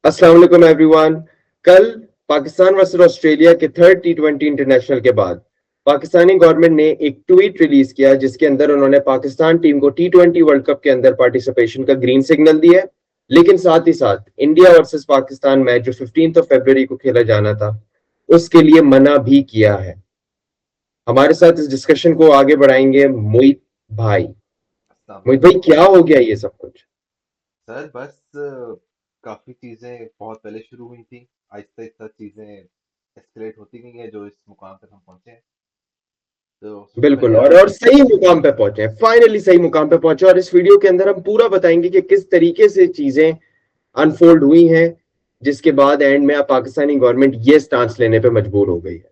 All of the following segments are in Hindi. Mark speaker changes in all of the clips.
Speaker 1: अस्सलाम वालेकुम एवरीवन। कल पाकिस्तान वर्सेस ऑस्ट्रेलिया के थर्ड टी20 इंटरनेशनल के बाद पाकिस्तानी गवर्नमेंट ने एक ट्वीट रिलीज किया जिसके अंदर उन्होंने पाकिस्तान टीम को टी20 वर्ल्ड कप के अंदर पार्टिसिपेशन का ग्रीन सिग्नल दिया है। लेकिन साथ ही साथ इंडिया वर्सेस पाकिस्तान मैच जो 15 फरवरी को खेला जाना था उसके लिए मना भी किया है। हमारे साथ इस डिस्कशन को आगे बढ़ाएंगे मोहित भाई।
Speaker 2: अस्सलाम
Speaker 1: मोहित
Speaker 2: वालेकुम।
Speaker 1: भाई, क्या हो गया ये सब कुछ?
Speaker 2: सर बस काफी चीजें बहुत पहले शुरू हुई थी। आहिस्ता आहिस्ता चीजें एस्केलेट होती गई हैं जो इस मुकाम तक हम पहुंचे हैं। तो सबसे
Speaker 1: बिल्कुल,
Speaker 2: पहले
Speaker 1: और सही मुकाम पे पहुंचे, फाइनली सही मुकाम पे पहुंचे। और इस वीडियो के अंदर हम पूरा बताएंगे कि किस तरीके से चीजें अनफोल्ड हुई हैं, जिसके बाद एंड में अब पाकिस्तानी गवर्नमेंट ये स्टांस लेने पे मजबूर हो गई है।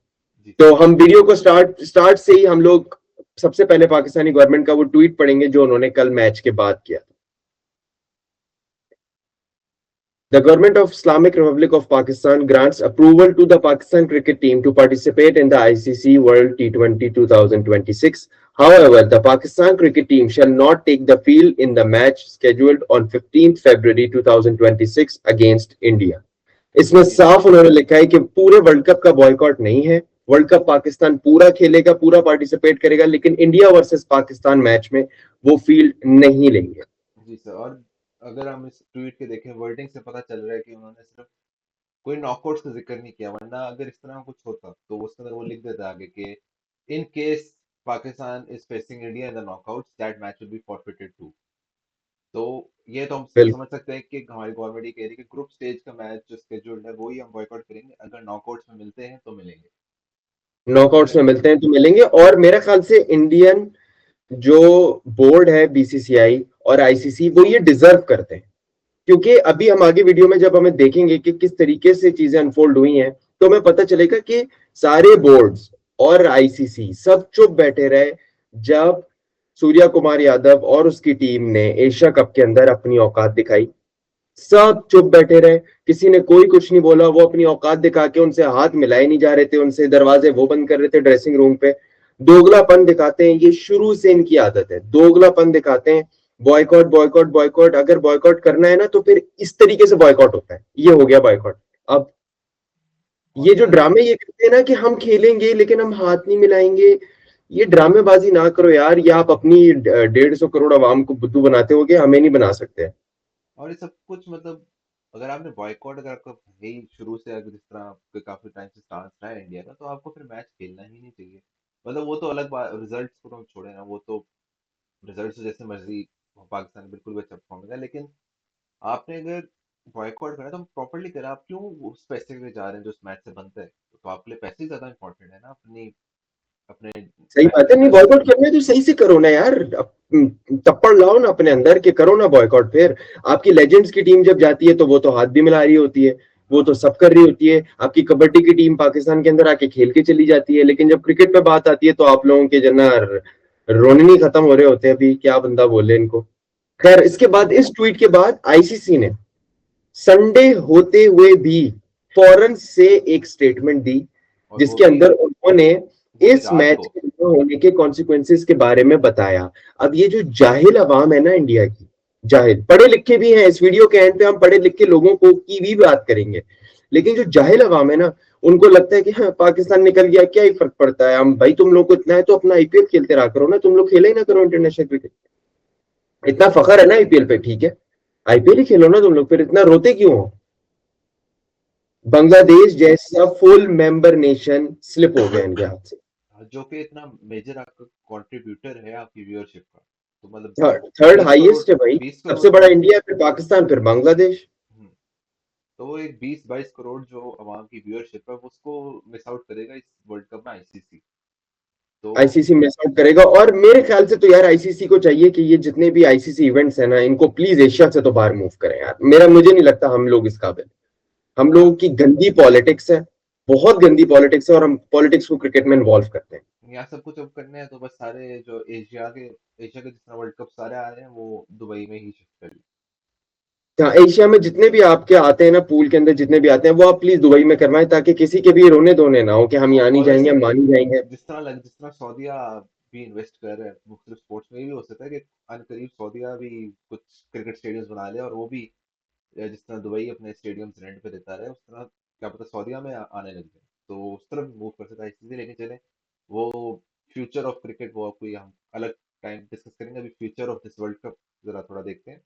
Speaker 2: जी
Speaker 1: तो
Speaker 2: सर।
Speaker 1: हम वीडियो को स्टार्ट से ही हम लोग सबसे पहले पाकिस्तानी गवर्नमेंट का वो ट्वीट पढ़ेंगे जो उन्होंने कल मैच के बाद किया। The Government of Islamic Republic of Pakistan grants approval to the Pakistan cricket team to participate in the ICC World T20 2026. However, the Pakistan cricket team shall not take the field in the match scheduled on 15th February 2026 against India. इसमें
Speaker 2: जी सर।
Speaker 1: साफ उन्होंने लिखा है कि पूरे वर्ल्ड कप का बॉयकॉट नहीं है। वर्ल्ड कप पाकिस्तान पूरा खेलेगा, पूरा पार्टिसिपेट करेगा, लेकिन इंडिया वर्सेस पाकिस्तान मैच में वो फील्ड नहीं लेंगे।
Speaker 2: जी सर। और अगर हम इस ट्वीट के देखें, वर्डिंग से पता चल रहा है कि उन्होंने सिर्फ कोई नॉकआउट्स का जिक्र नहीं किया, वरना अगर इस तरह कुछ होता तो उसके अंदर वो लिख देता आगे कि in case Pakistan is facing India in the knockouts that match will be forfeited too. तो ये तो हम
Speaker 1: बिल्कुल,
Speaker 2: समझ सकते हैं कि हमारी गवर्नमेंट ये कह रही है कि ग्रुप स्टेज का मैच जो स्केड्यूल्ड है वही हम बॉयकॉट करेंगे, अगर नॉकआउट्स में मिलते हैं तो मिलेंगे।
Speaker 1: नॉकआउट्स
Speaker 2: अगर
Speaker 1: में मिलते हैं तो मिलेंगे। और मेरे ख्याल से इंडियन जो बोर्ड है, बीसीसीआई और आईसीसी, वो ये डिजर्व करते हैं। क्योंकि अभी हम आगे वीडियो में जब हमें देखेंगे कि किस तरीके से चीजें अनफोल्ड हुई हैं, तो हमें पता चलेगा कि सारे बोर्ड्स और आईसीसी सब चुप बैठे रहे जब सूर्या कुमार यादव और उसकी टीम ने एशिया कप के अंदर अपनी औकात दिखाई। सब चुप बैठे रहे, किसी ने कोई कुछ नहीं बोला। वो अपनी औकात दिखा के उनसे हाथ मिलाए नहीं जा रहे थे, उनसे दरवाजे वो बंद कर रहे थे ड्रेसिंग रूम पे। दोगलापन दिखाते हैं, ये शुरू से इनकी आदत है, दोगलापन दिखाते हैं। बॉयकॉट बॉयकॉट बॉयकॉट, अगर बॉयकॉट करना है ना तो फिर इस तरीके से बॉयकॉट होता है। ये हो गया बॉयकॉट। अब
Speaker 2: और
Speaker 1: ये जो
Speaker 2: सर
Speaker 1: ड्रामे ये करते हैं ना कि हम खेलेंगे लेकिन हम हाथ नहीं मिलाएंगे, ये ड्रामेबाजी ना करो यार। ये आप अपनी 150 करोड़ आवाम को बुद्धू बनाते होगे, हमें नहीं बना सकते।
Speaker 2: और ये सब कुछ मतलब, अगर आपने बॉयकॉट, अगर आपका है ही शुरू से, अगर जिस तरह आपके काफी टाइम से स्टांस रहा है इंडिया का, तो आपको फिर मैच खेलना ही नहीं चाहिए। मतलब वो तो अलग बात, रिजल्ट्स को तो हम छोड़े ना, वो तो रिजल्ट्स जैसे मर्जी हो, पाकिस्तान बिल्कुल भी अच्छा परफॉर्म करेगा, लेकिन आपने अगर बॉयकॉट करा तो हम प्रॉपरली करा। आप क्यों उस पैसे के लिए जा रहे हैं जो उस मैच से बनता है? तो आपके लिए पैसे ही ज्यादा इंपॉर्टेंट है ना, अपनी अपने
Speaker 1: सही
Speaker 2: मैच
Speaker 1: बात
Speaker 2: के
Speaker 1: है, नहीं
Speaker 2: इंटरेस्ट
Speaker 1: बॉयकॉट
Speaker 2: से।
Speaker 1: करना है तो सही से करो ना यार। तप्पड़ लाओ ना अपने अंदर के, करो ना बॉयकॉट फिर। आपकी लेजेंड्स की टीम जब जाती है तो वो तो हाथ भी मिला रही होती है, वो
Speaker 2: हाँ
Speaker 1: तो सब कर रही होती है। आपकी कबड्डी की टीम पाकिस्तान के अंदर आके खेल के चली जाती है, लेकिन जब क्रिकेट पे बात आती है तो आप लोगों के जना रोने नहीं खत्म हो रहे होते। अभी क्या बंदा बोले इनको। खैर, इसके बाद इस ट्वीट के बाद आईसीसी ने संडे होते हुए भी फौरन से एक स्टेटमेंट दी,
Speaker 2: और
Speaker 1: जिसके अंदर उन्होंने
Speaker 2: वो भी
Speaker 1: इस
Speaker 2: रात
Speaker 1: मैच
Speaker 2: को।
Speaker 1: के न होने के कॉन्सिक्वेंसेस के बारे में बताया। अब ये जो जाहिल अवाम है ना इंडिया की, जाहिल, पढ़े लिखे भी हैं, इस वीडियो के एंड पे हम पढ़े लिखे लोगों को की भी बात करेंगे, लेकिन जो जाहिल अवाम है ना, उनको लगता है कि हाँ पाकिस्तान निकल गया क्या ही फर्क पड़ता है। हम भाई, तुम लोग को इतना है तो अपना आईपीएल खेलते रहा करो ना, तुम लोग खेले ही ना करो इंटरनेशनल क्रिकेट। इतना फखर है ना आईपीएल पे, ठीक है, आईपीएल ही खेलो ना तुम लोग, फिर इतना रोते क्यों हो? बांग्लादेश जैसा फुल मेंबर नेशन स्लिप हो गया इनके हाथ से।
Speaker 2: जो कि इतना मेजर आपका कंट्रीब्यूटर है आपकी व्यूअरशिप का, तो मतलब
Speaker 1: थर्ड
Speaker 2: 20 करोड़,
Speaker 1: हाईएस्ट है भाई।
Speaker 2: 20 करोड़
Speaker 1: सबसे बड़ा
Speaker 2: जो,
Speaker 1: इंडिया, फिर पाकिस्तान, फिर बांग्लादेश।
Speaker 2: तो वो एक 20-22 करोड़ जो अवाम की व्यूअरशिप है उसको मिस आउट करेगा इस वर्ल्ड कप में आईसीसी। तो
Speaker 1: आईसीसी मिस आउट करेगा। और मेरे ख्याल से तो यार आईसीसी को चाहिए कि ये जितने भी आईसीसी इवेंट्स है ना, इनको प्लीज एशिया से तो बाहर मूव करें यार। मुझे नहीं लगता हम लोग इस काबिल। हम
Speaker 2: या
Speaker 1: लोगों की गंदी पॉलिटिक्स है, बहुत गंदी पॉलिटिक्स है, और हम पॉलिटिक्स को क्रिकेट में इन्वॉल्व करते हैं।
Speaker 2: या सब कुछ अब करने हैं तो बस सारे जो एशिया के जितना वर्ल्ड कप सारे आ रहे हैं वो दुबई में ही शिफ्ट कर।
Speaker 1: हाँ, एशिया में जितने भी आपके आते हैं ना, पूल के अंदर जितने भी आते हैं, वो आप प्लीज दुबई में करवाएं, ताकि किसी के भी रोने धोने ना हो कि हम यहाँ नहीं
Speaker 2: और
Speaker 1: जाएंगे,
Speaker 2: वैसे
Speaker 1: हम वहां नहीं जाएंगे।
Speaker 2: जिस तरह सऊदीया भी इन्वेस्ट कर रहे हैं मुख्तलिफ स्पोर्ट्स में, ये भी हो सकता है कि अनकरीब सऊदीया भी कुछ क्रिकेट स्टेडियम्स बना ले और वो भी या जिस तरह दुबई अपने स्टेडियम्स रेंट पे देता रहे, उस तरह क्या पता सऊदीया में आने लग जाए, तो उस तरफ मूव कर सकता है। इसीलिए लेके चले वो फ्यूचर ऑफ क्रिकेट, वो कोई हम अलग टाइम डिस्कस करेंगे। अभी future of this world cup जरा थोड़ा देखते हैं।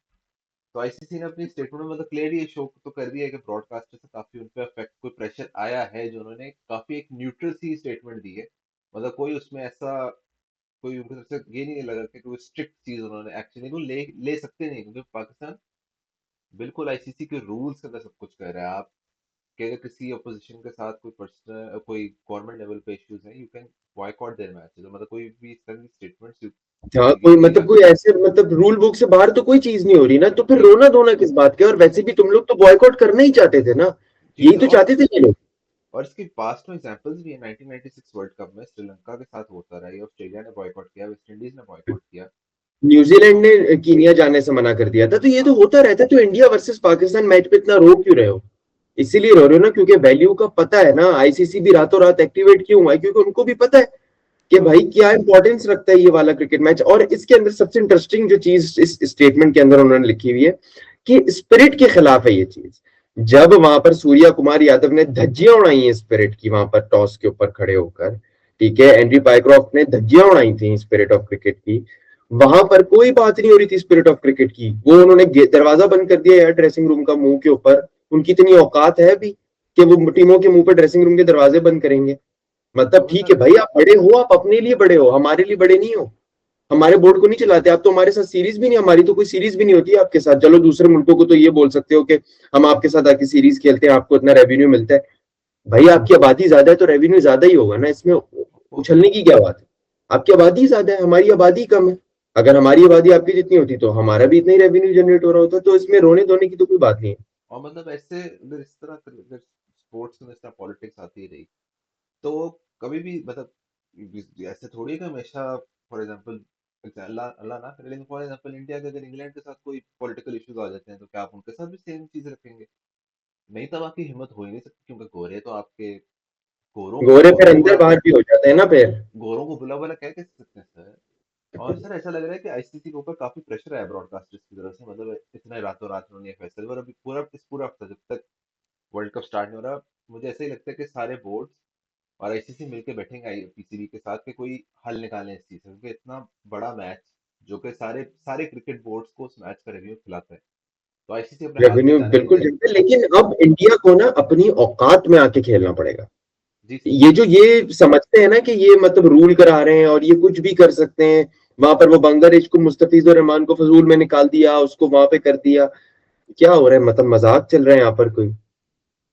Speaker 2: तो आईसीसी ने अपनी स्टेटमेंट में मतलब क्लियरली ये शो तो कर दिया है कि ब्रॉडकास्टर से काफी उन पे अफेक्ट कोई प्रेशर आया है, जो उन्होंने काफी एक न्यूट्रल सी स्टेटमेंट दी है। मतलब कोई उसमें ऐसा कोई उनकी तरफ से ये नहीं लगा कि कोई स्ट्रिक्ट चीज उन्होंने एक्शन को ले ले सकते नहीं, क्योंकि पाकिस्तान बिल्कुल आईसीसी के रूल्स के अंदर सब कुछ कर रहा है। आप कि अगर किसी अपोजिशन के साथ कोई पर्सनल कोई गवर्नमेंट लेवल पे इश्यूज हैं, you can boycott their matches, मतलब कोई भी इस तरह की स्टेटमेंट्स
Speaker 1: हाँ,
Speaker 2: यू
Speaker 1: कोई
Speaker 2: नहीं ला
Speaker 1: मतलब कोई
Speaker 2: सकते।
Speaker 1: ऐसे मतलब रूल बुक से बाहर तो कोई चीज नहीं हो रही ना, तो फिर
Speaker 2: जी
Speaker 1: रोना धोना किस बात का? और वैसे भी तुम लोग तो बॉयकॉट करना ही चाहते थे ना,
Speaker 2: जी
Speaker 1: यही
Speaker 2: सर।
Speaker 1: तो चाहते थे ये लोग।
Speaker 2: और इसके पास्ट में एग्जांपल्स भी है। 1996 वर्ल्ड कप में श्रीलंका के साथ होता रहा, ये ऑस्ट्रेलिया ने बॉयकॉट किया, वेस्ट इंडीज ने बॉयकॉट किया।
Speaker 1: न्यूजीलैंड ने कीनिया जाने से मना कर दिया था, तो ये तो
Speaker 2: हाँ
Speaker 1: होता रहता है। तो इंडिया वर्सेस पाकिस्तान मैच पे इतना रो क्यों रहे हो? इसीलिए रो रहे हो ना, क्योंकि वैल्यू का पता है ना। आईसीसी भी रातों रात एक्टिवेट क्यों हुआ है? क्योंकि उनको भी पता है कि
Speaker 2: हाँ
Speaker 1: भाई क्या इंपॉर्टेंस रखता है ये वाला क्रिकेट मैच। और इसके अंदर सबसे इंटरेस्टिंग जो चीज इस स्टेटमेंट के अंदर उन्होंने लिखी हुई है कि स्पिरिट के खिलाफ है ये चीज। जब वहां पर सूर्या कुमार यादव ने धज्जियां उड़ाई हैं स्पिरिट की, वहां पर टॉस के ऊपर खड़े होकर, ठीक है, एंड्री पाइक्रॉफ्ट ने धज्जियां उड़ाई थी स्पिरिट ऑफ क्रिकेट की, वहां पर कोई बात नहीं हो रही थी स्पिरिट ऑफ क्रिकेट की। वो उन्होंने दरवाजा बंद कर दिया यार ड्रेसिंग रूम का मुंह के ऊपर। उनकी इतनी औकात है भी कि वो टीमों के मुंह पर ड्रेसिंग रूम के दरवाजे बंद करेंगे? मतलब
Speaker 2: वो
Speaker 1: ठीक है
Speaker 2: सर।
Speaker 1: भाई, आप बड़े हो, आप अपने लिए बड़े हो, हमारे लिए बड़े नहीं हो। हमारे बोर्ड को नहीं चलाते आप, तो हमारे साथ सीरीज भी नहीं, हमारी तो कोई सीरीज भी नहीं होती है आपके साथ। चलो दूसरे मुल्कों को तो ये बोल सकते हो कि हम आपके साथ आके सीरीज खेलते हैं, आपको इतना रेवेन्यू मिलता है। भाई आपकी आबादी ज्यादा है तो रेवेन्यू ज्यादा ही होगा ना, इसमें
Speaker 2: वो
Speaker 1: उछलने की क्या बात है? आपकी आबादी ज्यादा है, हमारी आबादी कम है। अगर हमारी आबादी आपकी जितनी होती तो हमारा भी इतना ही रेवेन्यू जनरेट हो रहा होता, तो इसमें रोने धोने की तो कोई बात नहीं है।
Speaker 2: और मतलब ऐसे अगर इस तरह अगर स्पोर्ट्स में इस तरह पॉलिटिक्स आती रही, तो कभी भी मतलब ऐसे थोड़ी है कि हमेशा, फॉर एग्जांपल, अल्लाह अल्लाह ना करे, लेकिन फॉर एग्जांपल इंडिया के अगर इंग्लैंड के साथ कोई पॉलिटिकल इश्यूज आ जाते हैं, तो क्या आप उनके साथ भी सेम चीज रखेंगे? नहीं, तब आपकी हिम्मत हो ही नहीं सकती, क्योंकि गोरे तो आपके गोरों को
Speaker 1: गोरे फिर
Speaker 2: बुला
Speaker 1: अंदर
Speaker 2: बुला
Speaker 1: बाहर भी हो जाते हैं ना फिर।
Speaker 2: गोरों को बुला बुला कह कैसे सकते हैं सर? और सर ऐसा लग रहा है कि आईसीसी के ऊपर काफी प्रेशर है ब्रॉडकास्टर्स की तरफ से, मतलब इतने रातों रात उन्होंने ये फैसला, और अभी पूरा हफ्ता जब तक वर्ल्ड कप स्टार्ट नहीं हो रहा, मुझे ऐसा ही लगता है कि सारे बोर्ड और आईसीसी मिलकर बैठेंगे पीसीबी के साथ कि कोई हल निकालें इस चीज से, क्योंकि इतना बड़ा मैच जो कि सारे सारे क्रिकेट बोर्ड्स को उस मैच का रिव्यू खिलाता है, तो आईसीसी अपने हाथ नहीं
Speaker 1: रेवेन्यू
Speaker 2: जाने
Speaker 1: बिल्कुल
Speaker 2: देंगे।
Speaker 1: जनता है, लेकिन अब इंडिया को ना अपनी औकात में आके खेलना पड़ेगा।
Speaker 2: जी सर।
Speaker 1: ये जो ये समझते हैं ना कि ये मतलब रूल करा रहे हैं और ये कुछ भी कर सकते हैं, वहां पर वो बांग्लादेश को मुस्तफिजुर रहमान को फजूल में निकाल दिया, उसको वहां पे कर दिया। क्या हो रहा है? मतलब मजाक चल रहा है यहाँ पर कोई?
Speaker 2: और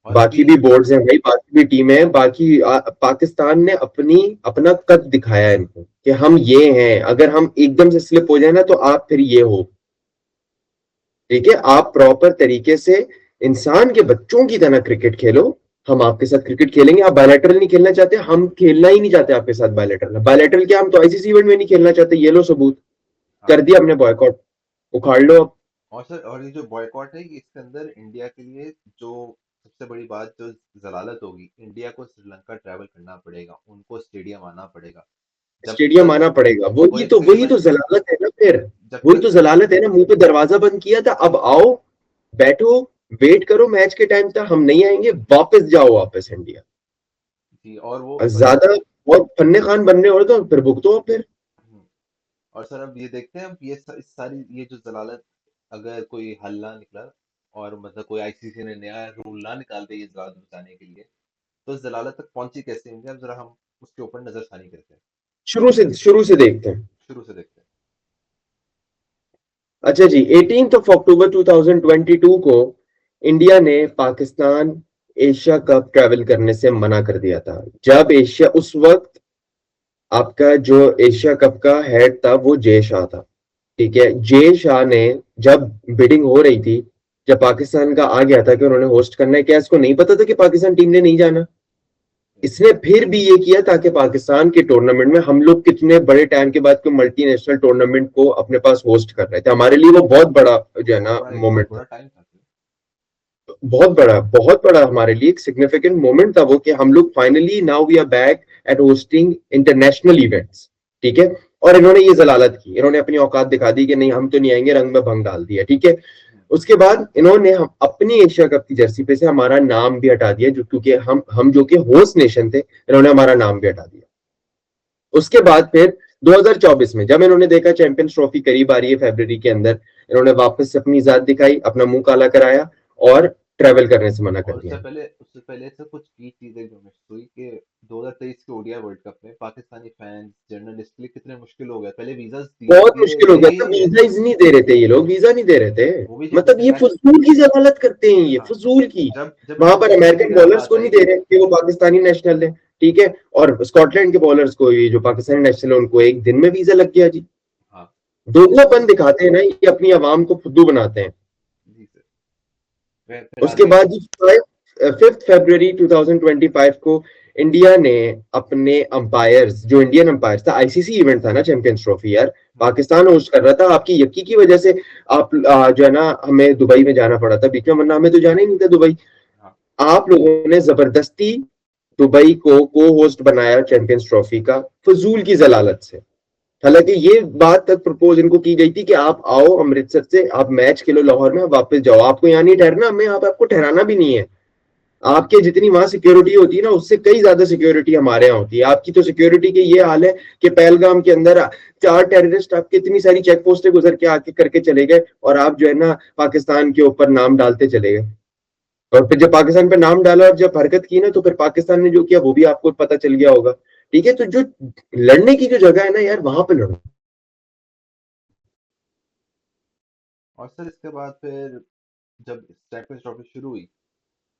Speaker 2: अभी
Speaker 1: बाकी भी बोर्ड्स हैं भाई, बाकी भी टीमें हैं, बाकी पाकिस्तान ने अपनी अपना कद दिखाया है इनको कि हम ये हैं। अगर हम एकदम से स्लिप हो जाए ना तो आप फिर ये हो, ठीक है, आप प्रॉपर तरीके से इंसान के बच्चों की तरह क्रिकेट खेलो। हम आपके साथ क्रिकेट खेलेंगे। आप बायलैटरल नहीं खेलना चाहते, हम खेलना ही नहीं चाहते आपके साथ बायलैटरल। बायलैटरल क्या, हम तो आईसीसी इवेंट में नहीं खेलना चाहते, ये लो सबूत।
Speaker 2: हाँ,
Speaker 1: कर दिया हमने बॉयकॉट, उखाड़ लो अब।
Speaker 2: और सर, और ये जो बॉयकॉट है, ये इसके अंदर इंडिया के लिए जो सबसे बड़ी बात जो जलालत होगी, इंडिया को श्रीलंका ट्रैवल करना पड़ेगा, उनको स्टेडियम आना पड़ेगा। जब
Speaker 1: स्टेडियम
Speaker 2: तक
Speaker 1: आना पड़ेगा,
Speaker 2: वो एक
Speaker 1: वही तो
Speaker 2: तकरीबन,
Speaker 1: जलालत है ना फिर।
Speaker 2: जब
Speaker 1: वही
Speaker 2: तक
Speaker 1: तो
Speaker 2: सर,
Speaker 1: जलालत है ना, मुंह पे दरवाजा बंद किया था, अब आओ, बैठो, वेट करो मैच के टाइम तक। हम नहीं आएंगे, वापस जाओ वापस इंडिया।
Speaker 2: जी, और वो
Speaker 1: और
Speaker 2: सर,
Speaker 1: ज्यादा और फन्ने खान बनने हो तो फिर भुगतो अब फिर।
Speaker 2: और सर अब ये देखते हैं, अब ये इस सारी ये जो जलालत, अगर कोई हल ना निकला और मतलब कोई आईसीसी ने नया रूल ना निकाल दे ये जलालत बचाने के लिए, तो इस जलालत तक पहुंची कैसे होंगे, अब जरा हम उसके ऊपर नजरसानी करते हैं।
Speaker 1: शुरू से देखते हैं।
Speaker 2: शुरू से देखते हैं।
Speaker 1: अच्छा जी, 18 अक्टूबर 2022 को इंडिया ने पाकिस्तान एशिया कप ट्रैवल करने से मना कर दिया था। जब एशिया, उस वक्त आपका जो एशिया कप का हेड था वो जय शाह था, ठीक है। जय शाह ने, जब बिडिंग हो रही थी, जब पाकिस्तान का आ गया था कि उन्होंने होस्ट करना है, क्या इसको नहीं पता था कि पाकिस्तान टीम ने नहीं जाना? इसने फिर भी ये किया ताकि पाकिस्तान के टूर्नामेंट में, हम लोग कितने बड़े टाइम के बाद कोई मल्टीनेशनल टूर्नामेंट को अपने पास होस्ट कर रहे थे, हमारे लिए वो बहुत बड़ा जो है ना
Speaker 2: एक
Speaker 1: मोमेंट
Speaker 2: बहुत
Speaker 1: था।
Speaker 2: बड़ा टाइम था सर।
Speaker 1: बहुत बड़ा हमारे लिए एक सिग्निफिकेंट मोमेंट था वो, कि हम लोग finally now we are back at hosting international events, ठीक है। और इन्होंने ये जलालत की, इन्होंने अपनी औकात दिखा दी कि नहीं हम तो नहीं आएंगे, रंग में भंग डाल दिया, ठीक है। उसके बाद इन्होंने हम अपनी एशिया कप की जर्सी पे से हमारा नाम भी हटा दिया, जो क्योंकि हम जो कि होस्ट नेशन थे, इन्होंने हमारा नाम भी हटा दिया। उसके बाद फिर 2024 में जब इन्होंने देखा चैंपियंस ट्रॉफी करीब आ रही है फरवरी के अंदर, इन्होंने वापस से अपनी जात दिखाई, अपना मुंह काला कराया और ट्रेवल करने से मना कर
Speaker 2: और
Speaker 1: दिया।
Speaker 2: उससे पहले से कुछ की चीजें जो मिस हुई कि 2023 के ओडीआई वर्ल्ड कप में पाकिस्तानी फैंस जर्नलिस्ट के लिए कितने मुश्किल हो गए, पहले वीजा
Speaker 1: बहुत
Speaker 2: दिए
Speaker 1: मुश्किल हो
Speaker 2: दे
Speaker 1: गया
Speaker 2: ही
Speaker 1: था,
Speaker 2: नहीं रहे
Speaker 1: वीजा
Speaker 2: थे।
Speaker 1: नहीं दे रहे थे ये लोग, वीजा नहीं दे रहे थे।
Speaker 2: वो भी जब
Speaker 1: मतलब ये
Speaker 2: इंटरनेशनल,
Speaker 1: फजूल की जमानत करते हैं, ये
Speaker 2: हाँ,
Speaker 1: फजूल की।
Speaker 2: जब
Speaker 1: वहां पर
Speaker 2: इंटरनेशनल
Speaker 1: अमेरिकन
Speaker 2: क्रिकेट का
Speaker 1: बॉलर्स
Speaker 2: बात
Speaker 1: को नहीं
Speaker 2: आई।
Speaker 1: दे रहे कि वो पाकिस्तानी नेशनल है, ठीक है, और स्कॉटलैंड के बॉलर्स को, ये जो पाकिस्तानी नेशनल है, उनको एक दिन में वीजा लग गया जी।
Speaker 2: हाँ,
Speaker 1: दोगलापन
Speaker 2: उसमें
Speaker 1: दिखाते हैं ना, ये अपनी आवाम को फुद्दू बनाते हैं।
Speaker 2: जी सर, फिर
Speaker 1: उसके
Speaker 2: आगे।
Speaker 1: बाद 5 फरवरी 2025 को इंडिया ने अपने अंपायर्स, जो इंडियन अंपायर्स था, आईसीसी इवेंट था ना चैंपियंस ट्रॉफी यार,
Speaker 2: हम्म,
Speaker 1: पाकिस्तान होस्ट कर रहा था, आपकी यक्की की वजह से आप जो है ना, हमें दुबई में जाना पड़ा था बीच में, वरना हमें तो जाना ही नहीं था दुबई।
Speaker 2: हाँ,
Speaker 1: आप लोगों ने जबरदस्ती दुबई को होस्ट बनाया चैंपियंस ट्रॉफी का, फजूल की जलालत से। हालांकि ये बात तक प्रपोज इनको की गई थी कि आप आओ अमृतसर से, आप मैच खेलो लाहौर में, आप वापस जाओ, आपको यहाँ नहीं ठहरना, हमें यहाँ पे आपको ठहराना भी नहीं है। आपके जितनी वहां सिक्योरिटी होती है ना, उससे कई ज्यादा सिक्योरिटी हमारे यहाँ होती है। आपकी तो सिक्योरिटी के ये हाल है कि पहलगाम के अंदर 4 टेररिस्ट आपके इतनी सारी चेक पोस्टें गुजर के आके करके चले गए, और आप जो है ना पाकिस्तान के ऊपर नाम डालते चले गए। और फिर जब पाकिस्तान पे नाम डाला और जब हरकत की ना, तो फिर पाकिस्तान ने जो किया वो भी आपको पता चल गया होगा। ठीक है, तो जो लड़ने की जो जगह है ना यार, वहां पे लड़ो।
Speaker 2: और सर इसके बाद फिर जब चैंपियंस ट्रॉफी शुरू हुई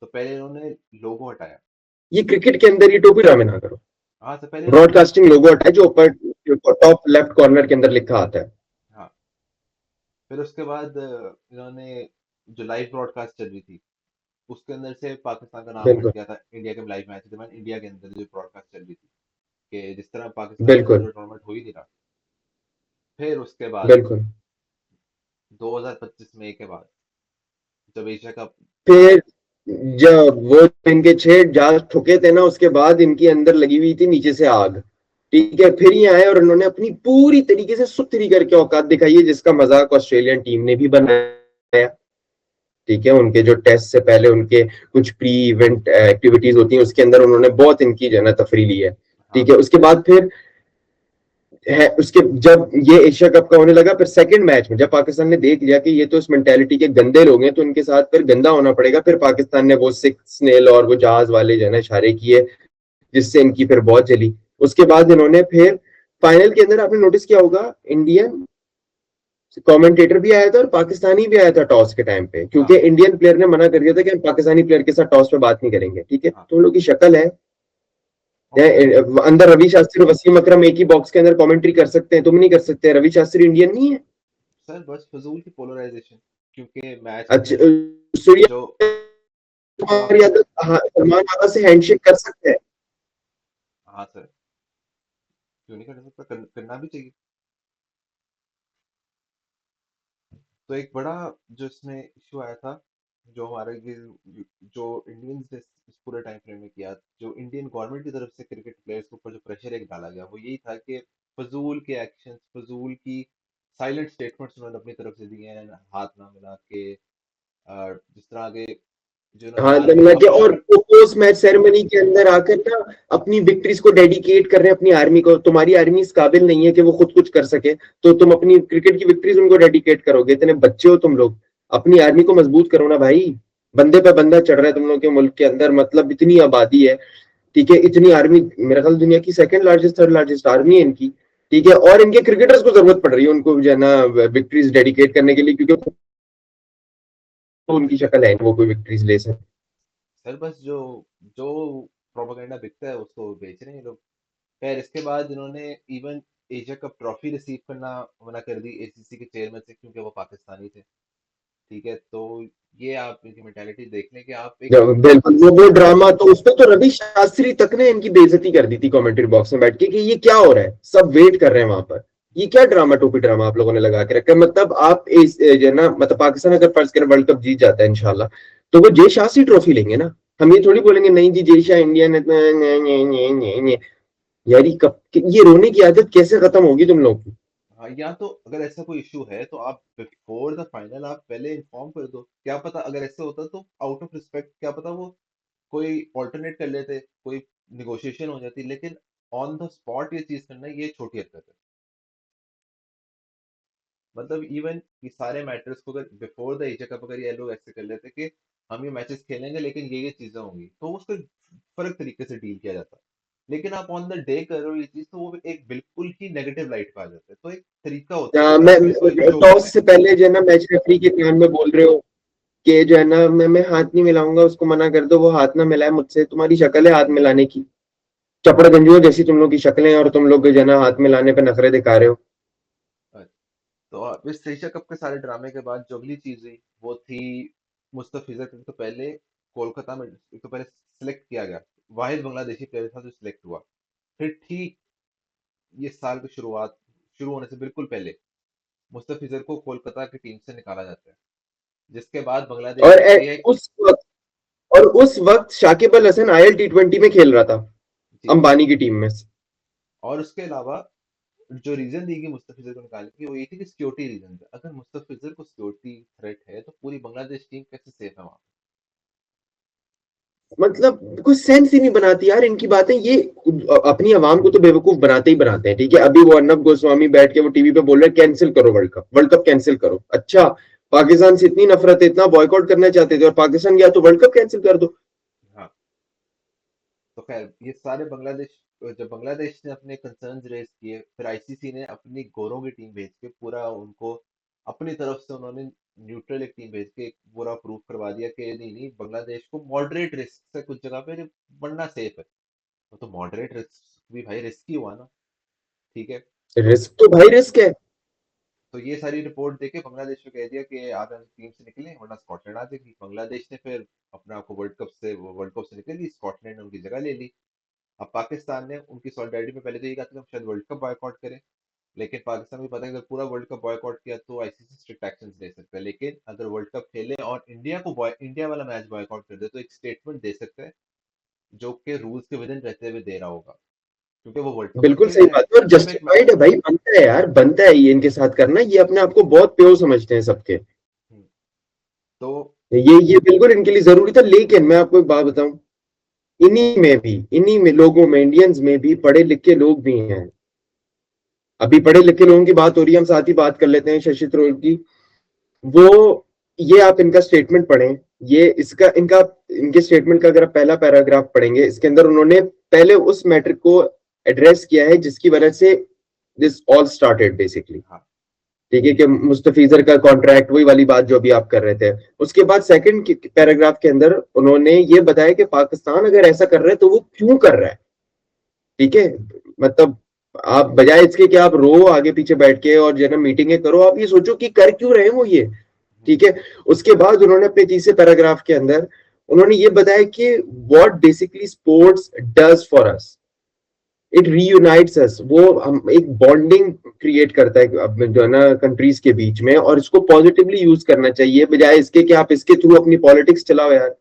Speaker 2: तो पहले इन्होंने लोगो हटाया।
Speaker 1: ये क्रिकेट के अंदर ये टोपी ड्रामे ना करो।
Speaker 2: हाँ, से पहले इन्होंने
Speaker 1: ब्रॉडकास्टिंग लोगो हटाए, जो ऊपर टॉप लेफ्ट कॉर्नर के अंदर लिखा आता है।
Speaker 2: हाँ, फिर उसके बाद इन्होंने जो लाइव ब्रॉडकास्ट चल रही थी उसके अंदर से पाकिस्तान का नाम हट
Speaker 1: बिल्कुल।
Speaker 2: गया था, इंडिया के लाइव मैच के दरमियान इंडिया के अंदर जो ब्रॉडकास्ट चल रही थी कि जिस तरह पाकिस्तान के अंदर
Speaker 1: बिल्कुल।
Speaker 2: जो टूर्नामेंट हो ही नहीं रहा। फिर उसके बाद
Speaker 1: बिल्कुल।
Speaker 2: 2025 मई के बाद जब एशिया कप,
Speaker 1: फिर जब वो इनके 6 जहाज ठुके थे ना, उसके बाद इनकी अंदर लगी हुई थी नीचे से आग। ठीक है, फिर ये आए और उन्होंने अपनी पूरी तरीके से सुथरी करके औकात दिखाई है, जिसका मजाक ऑस्ट्रेलियन टीम ने भी बनाया। ठीक है, उनके जो टेस्ट से पहले उनके कुछ प्री इवेंट एक्टिविटीज होती हैं, उसके अंदर उन्होंने बहुत इनकी जो है ना तफरी ली है।
Speaker 2: हाँ,
Speaker 1: ठीक है, उसके बाद फिर है उसके, जब ये एशिया कप का होने लगा, फिर सेकंड मैच में जब पाकिस्तान ने देख लिया कि ये तो इस मेंटेलिटी के गंदे लोग हैं, तो इनके साथ फिर गंदा होना पड़ेगा, फिर पाकिस्तान ने वो सिक्स स्नेल और वो जहाज वाले जो है ना इशारे किए, जिससे इनकी फिर बहुत चली। उसके बाद इन्होंने फिर फाइनल के अंदर, आपने नोटिस किया होगा, इंडियन कमेंटेटर भी आया था और पाकिस्तानी भी आया था टॉस के टाइम पे, क्योंकि
Speaker 2: हाँ,
Speaker 1: इंडियन प्लेयर ने मना कर दिया था कि हम पाकिस्तानी प्लेयर के साथ टॉस पे बात नहीं करेंगे। ठीक है,
Speaker 2: हाँ।
Speaker 1: तो उन लोग की शक्ल है।
Speaker 2: और सर,
Speaker 1: अंदर रवि शास्त्री और वसीम अकरम एक ही बॉक्स के अंदर कमेंट्री कर सकते हैं, तुम नहीं कर सकते। रवि शास्त्री इंडियन नहीं है।
Speaker 2: सर बस फजूल की पोलराइजेशन, क्योंकि मैच
Speaker 1: अच्छा,
Speaker 2: में
Speaker 1: सूर्य
Speaker 2: जो जो
Speaker 1: कुमार
Speaker 2: आपको,
Speaker 1: यादव, हाँ, सलमान यादव से हैंडशेक कर सकते हैं।
Speaker 2: हाँ सर, क्यों नहीं कर सकता, करना भी चाहिए। तो एक बड़ा जो इसमें इशू आया था, जो हमारे ये जो इंडियंस ने इस पूरे टाइम फ्रेम में किया, जो इंडियन गवर्नमेंट की तरफ से क्रिकेट प्लेयर्स के ऊपर जो प्रेशर एक डाला गया, वो यही था कि फजूल के एक्शंस, फजूल की साइलेंट स्टेटमेंट्स उन्होंने अपनी तरफ से दिए हैं, हाथ ना मिला के, जिस तरह के जो उन्होंने
Speaker 1: हाँ,
Speaker 2: अपनी
Speaker 1: मिला के,
Speaker 2: अपनी
Speaker 1: और
Speaker 2: अपनी
Speaker 1: पोस्ट मैच सेरेमनी के अंदर आकर ना अपनी विक्ट्रीज को डेडिकेट कर रहे हैं अपनी आर्मी को। तुम्हारी आर्मी इस काबिल नहीं है कि वो खुद कुछ कर सके, तो तुम अपनी क्रिकेट की विक्ट्रीज उनको डेडिकेट करोगे? इतने बच्चे हो तुम लोग, अपनी आर्मी को मजबूत करो ना भाई। बंदे पे बंदा चढ़ रहा है तुम लोग के मुल्क के अंदर, मतलब इतनी आबादी है। ठीक है, इतनी आर्मी, मेरा ख्याल दुनिया की second largest, third largest army है इनकी। ठीक है, और इनके क्रिकेटर्स को जरूरत पड़ रही है उनको जो है ना विक्ट्रीज डेडिकेट करने के लिए, क्योंकि तो उनकी शक्ल है, वो कोई विक्ट्रीज ले सके।
Speaker 2: सर बस जो जो प्रोपेगेंडा बिकता है उसको बेच रहे हैं ये लोग। खैर इसके बाद इन्होंने even Asia cup trophy receive करना मना कर दी एसीसी के चेयरमैन से, क्योंकि वो पाकिस्तानी थे। ठीक है, तो ये आप इनकी मेंटालिटी देख लें कि आप एक,
Speaker 1: बिल्कुल, वो ड्रामा तो, उसमें तो रवि शास्त्री तक ने इनकी बेइज्जती कर दी थी कमेंट्री बॉक्स में बैठ के, कि ये क्या हो रहा है, सब वेट कर रहे हैं वहां पर। ये क्या ड्रामा, टोपी ड्रामा आप लोगों ने लगा के रखा है? मतलब आप जो है ना, मतलब पाकिस्तान अगर फर्ज करें वर्ल्ड कप जीत जाता है इंशाल्लाह, तो वो जय शाह से ट्रॉफी लेंगे ना। हम ये थोड़ी बोलेंगे नहीं जी जय शाह इंडियन है। यार ये कब, ये रोने की आदत कैसे खत्म होगी तुम लोग की?
Speaker 2: हाँ, या तो अगर ऐसा कोई इशू है तो आप बिफोर द फाइनल आप पहले इन्फॉर्म कर दो, क्या पता अगर ऐसा होता तो आउट ऑफ रिस्पेक्ट क्या पता वो कोई ऑल्टरनेट कर लेते, कोई निगोशिएशन हो जाती, लेकिन ऑन द स्पॉट ये चीज करना ये छोटी हरकत है। मतलब इवन ये सारे मैटर्स को अगर बिफोर द एशिया कप अगर ये लोग ऐसे कर लेते कि हम ये मैचेस खेलेंगे लेकिन ये चीजें होंगी, तो उसको फर्क तरीके से डील किया जाता। लेकिन आप ऑन द डे कर रहे हो ये चीज, तो वो एक बिल्कुल ही नेगेटिव लाइट पे आ जाता है। तो एक तरीका होता है कि
Speaker 1: मैं
Speaker 2: कैसे इसको शो करना
Speaker 1: टॉस
Speaker 2: है।
Speaker 1: से पहले जो है ना मैच रेफरी के कान में बोल रहे हो कि जो है ना मैं हाथ नहीं मिलाऊंगा, उसको मना कर दो, वो हाथ ना मिलाए मुझसे, तुम्हारी शक्ल है हाथ मिलाने की, चपड़ गंजुओं जैसी तुम लोग की शक्लें हैं, और तुम लोग जो है ना हाथ मिलाने पे नखरे दिखा रहे हो।
Speaker 2: तो इस एशिया कप के सारे ड्रामे के बाद जो अगली चीज हुई वो थी मुस्तफिजर को। तो पहले कोलकाता में एक तो पहले सिलेक्ट किया गया, वाहिद बांग्लादेशी प्लेयर था जो सिलेक्ट हुआ। फिर ठीक ये साल की शुरुआत शुरू होने से बिल्कुल पहले मुस्तफिजर को कोलकाता की टीम से निकाला जाता है, जिसके बाद बांग्लादेश
Speaker 1: और
Speaker 2: कहती है कि
Speaker 1: उस वक्त शाकिब अल हसन आईएल टी20 में खेल रहा था,
Speaker 2: जी।
Speaker 1: अंबानी की टीम में से।
Speaker 2: और उसके अलावा जो रीजन दी गई मुस्तफिजर को निकालने की वो ये थी कि सिक्योरिटी रीजन थे। अगर मुस्तफिजर को सिक्योरिटी थ्रेट है तो पूरी बांग्लादेश टीम कैसे सेफ है वहां
Speaker 1: मतलब कुछ सेंस ही नहीं बनाती यार इनकी बातें, ये अपनी आवाम को तो बेवकूफ बनाते ही बनाते हैं। ठीक है, अभी वो अर्नब गोस्वामी बैठ के वो टीवी पे बोल रहे हैं कैंसिल करो world cup, world cup cancel करो। अच्छा, पाकिस्तान से इतनी नफरत है, इतना बॉयकॉट करना चाहते थे और पाकिस्तान गया तो वर्ल्ड कप कैंसिल कर दो।
Speaker 2: पे? हाँ। तो खैर ये सारे बांग्लादेश, जब बांग्लादेश ने अपने कंसर्न्स रेज किए फिर आईसीसी ने अपनी गोरों की टीम भेज के पूरा उनको अपनी तरफ से उन्होंने न्यूट्रल एक टीम भेज के एक पूरा प्रूफ करवा दिया कि नहीं नहीं बांग्लादेश को मॉडरेट रिस्क से कुछ जगह पे बनना सेफ है। तो मॉडरेट रिस्क भी भाई रिस्क ही हुआ ना। ठीक है। तो
Speaker 1: रिस्क तो भाई रिस्क है।
Speaker 2: तो ये सारी रिपोर्ट देके बांग्लादेश को कह दिया कि आप टीम से निकले वरना स्कॉटलैंड आ जाएगी। बांग्लादेश ने फिर अपने आप को वर्ल्ड कप से निकल ली, स्कॉटलैंड ने उनकी जगह ले ली। अब पाकिस्तान ने उनकी सॉलिडारिटी में पहले तो ये कहा था कि हम शायद वर्ल्ड कप बॉयकॉट करें, लेकिन पाकिस्तान को पता है कि अगर पूरा वर्ल्ड कप बॉयकॉट किया तो आईसीसी स्ट्रिक्ट एक्शन ले सकता है। लेकिन अगर वर्ल्ड कप खेले और इंडिया वाला मैच बॉयकॉट कर दे तो एक स्टेटमेंट दे सकता है जो कि रूल्स के विदिन रहते हुए दे रहा होगा, क्योंकि वो वर्ल्ड कप तो
Speaker 1: बिल्कुल
Speaker 2: खेल
Speaker 1: सही
Speaker 2: रहे हैं।
Speaker 1: बात है, और
Speaker 2: सिर्फ एक
Speaker 1: जस्टिफाइड है भाई, बनता है यार, बनता है ये इनके साथ करना, ये अपने आप को बहुत प्योर समझते हैं सबके।
Speaker 2: तो
Speaker 1: ये बिल्कुल इनके लिए जरूरी था। लेकिन मैं आपको एक बात बताऊं, इन्हीं में लोगों में, इंडियंस में भी पढ़े लिखे लोग भी हैं। अभी पढ़े लिखे लोगों की बात हो रही है, हम साथ ही बात कर लेते हैं शशि थरूर की। वो, ये आप इनका स्टेटमेंट पढ़ें, ये इसका इनका इनके स्टेटमेंट का अगर आप पहला पैराग्राफ पढ़ेंगे, इसके अंदर उन्होंने पहले उस मैटर को एड्रेस किया है जिसकी वजह से दिस ऑल स्टार्टेड बेसिकली।
Speaker 2: हाँ।
Speaker 1: ठीक है, कि मुस्तफिजर का कॉन्ट्रैक्ट, वही वाली बात जो अभी आप कर रहे थे। उसके बाद सेकंड पैराग्राफ के अंदर उन्होंने ये बताया कि पाकिस्तान अगर ऐसा कर रहा है तो वो क्यों कर रहा है। ठीक है, मतलब आप बजाय इसके कि आप रो आगे पीछे बैठ के और जो है ना मीटिंगें करो, आप ये सोचो कि कर क्यों रहे हैं वो ये। ठीक है, उसके बाद उन्होंने अपने तीसरे पैराग्राफ के अंदर उन्होंने ये बताया कि what basically sports does for us, it reunites us, वो हम एक बॉन्डिंग क्रिएट करता है अब जो है ना कंट्रीज के बीच में, और इसको पॉजिटिवली यूज करना चाहिए बजाय इसके कि आप इसके थ्रू अपनी पॉलिटिक्स चलाओ यार।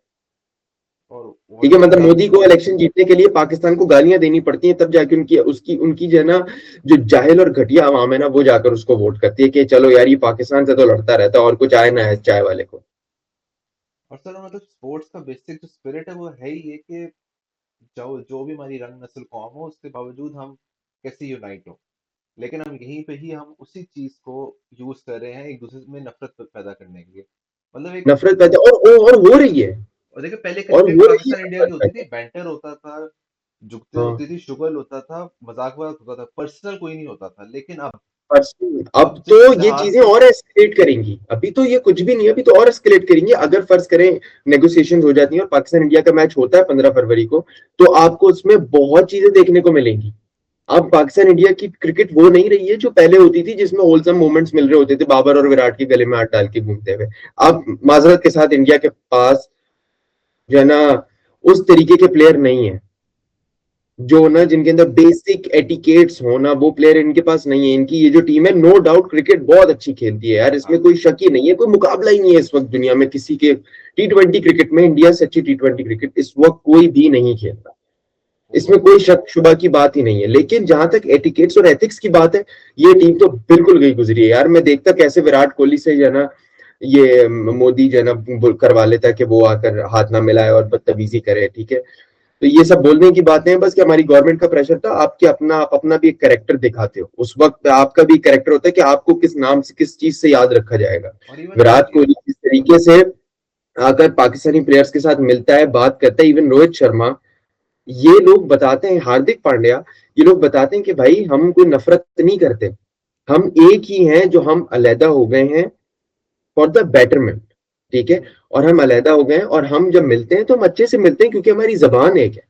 Speaker 2: और
Speaker 1: ठीक है,
Speaker 2: वही
Speaker 1: मतलब
Speaker 2: बात।
Speaker 1: मोदी को इलेक्शन जीतने के लिए पाकिस्तान को गालियां देनी पड़ती हैं, तब जाके उनकी उसकी उनकी जो है ना, जो जाहिल और घटिया आवाम है ना, वो जाकर उसको वोट करती है कि चलो यार ये पाकिस्तान से तो लड़ता रहता है और कुछ आए ना है चाय वाले को।
Speaker 2: और सर मतलब स्पोर्ट्स का बेसिक जो स्पिरिट है वो है ही ये कि जो जो भी हमारी रंग नस्ल कौम हो उसके बावजूद हम कैसे यूनाइट हो। लेकिन हम यहीं पे ही हम उसी चीज को यूज कर रहे हैं एक दूसरे में नफरत पैदा करने के लिए। मतलब एक
Speaker 1: नफरत पैदा, और हो रही है,
Speaker 2: और देखिए पहले
Speaker 1: और
Speaker 2: क्रिकेट
Speaker 1: हो रही है
Speaker 2: पाकिस्तान इंडिया की
Speaker 1: नफरत
Speaker 2: होती थी,
Speaker 1: पैदा।
Speaker 2: बैंटर होता था, जुगते
Speaker 1: हाँ,
Speaker 2: होती थी, शुगल होता था, मजाक वजाक होता था, पर्सनल कोई नहीं होता था। लेकिन
Speaker 1: अब
Speaker 2: अब
Speaker 1: तो
Speaker 2: जिस
Speaker 1: ये
Speaker 2: लिहाज
Speaker 1: चीजें
Speaker 2: से
Speaker 1: और एस्केलेट करेंगी, अभी तो ये कुछ भी नहीं है, अभी तो और एस्केलेट करेंगी। अगर फर्ज करें नेगोशिएशन हो जाती है और पाकिस्तान इंडिया का मैच होता है 15 फरवरी को, तो आपको उसमें बहुत चीजें देखने को मिलेंगी। अब पाकिस्तान इंडिया की क्रिकेट वो नहीं रही है जो पहले होती थी, जिसमें होलसम मोमेंट्स मिल रहे होते थे बाबर और विराट के गले में हाथ डाल के घूमते हुए। अब माजरत के साथ इंडिया के पास जो है ना उस तरीके के प्लेयर नहीं है, जो ना जिनके अंदर बेसिक एटिकेट्स हो ना, वो प्लेयर इनके पास नहीं है। इनकी ये जो टीम है, नो डाउट क्रिकेट बहुत अच्छी खेलती है यार, इसमें
Speaker 2: हाँ,
Speaker 1: कोई शक ही नहीं है, कोई मुकाबला ही नहीं है इस वक्त दुनिया में किसी के। टी20 क्रिकेट में इंडिया से अच्छी टी20 क्रिकेट इस वक्त कोई भी नहीं खेलता। इसमें कोई शक शुबा की बात ही नहीं है। लेकिन जहां तक एटिकेट्स और एथिक्स की बात है, ये टीम तो बिल्कुल गई गुजरी है यार। मैं देखता कैसे विराट कोहली से जो है ना, ये मोदी जो है ना करवा लेता है कि वो आकर हाथ ना मिलाए और बदतमीजी करे, ठीक है। तो ये सब बोलने की बातें हैं बस, कि हमारी गवर्नमेंट का प्रेशर था। आपके अपना आप अपना भी एक कैरेक्टर दिखाते हो, उस वक्त आपका भी कैरेक्टर होता है कि आपको किस नाम से किस चीज से याद रखा जाएगा।
Speaker 2: और इवन
Speaker 1: विराट कोहली किस तरीके से आकर पाकिस्तानी प्लेयर्स के साथ मिलता है, बात करता है, इवन रोहित शर्मा, ये लोग बताते हैं, हार्दिक पांड्या, ये लोग बताते हैं कि भाई हम कोई नफरत नहीं करते, हम एक ही हैं, जो हम अलहदा हो गए हैं फॉर द बेटरमेंट, ठीक है। और हम अलहदा हो गए हैं, और हम जब मिलते हैं तो हम अच्छे से मिलते हैं, क्योंकि हमारी जबान एक है,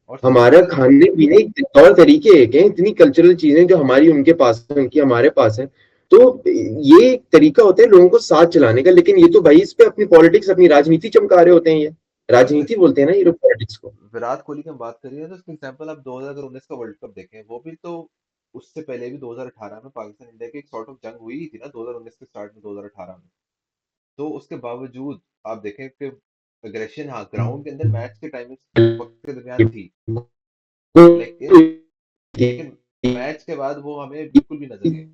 Speaker 2: और सर
Speaker 1: हमारा
Speaker 2: अगर
Speaker 1: खाने पीने के तौर तरीके एक हैं, इतनी कल्चरल चीजें जो हमारी उनके पास है, उनकी हमारे पास है। तो ये एक तरीका होता है लोगों को साथ चलाने का। लेकिन ये तो भाई इस पे अपनी पॉलिटिक्स, अपनी राजनीति चमका रहे होते हैं ये।
Speaker 2: और सर
Speaker 1: राजनीति बोलते हैं ना ये लोग पॉलिटिक्स को।
Speaker 2: विराट कोहली की हम बात करिए तो उसके एग्जांपल आप 2019 का वर्ल्ड कप देखें, वो भी तो उससे पहले भी 2018 में पाकिस्तान इंडिया की एक सॉर्ट ऑफ जंग हुई ही थी ना, 2019 के स्टार्ट में 2018 में। तो उसके बावजूद आप देखें कि अग्रेशन, हाँ, ग्राउंड के अंदर मैच के टाइमिंग वक्त के दरमियान थी, लेकिन लेकिन मैच के बाद वो हमें बिल्कुल भी नजर नहीं आई।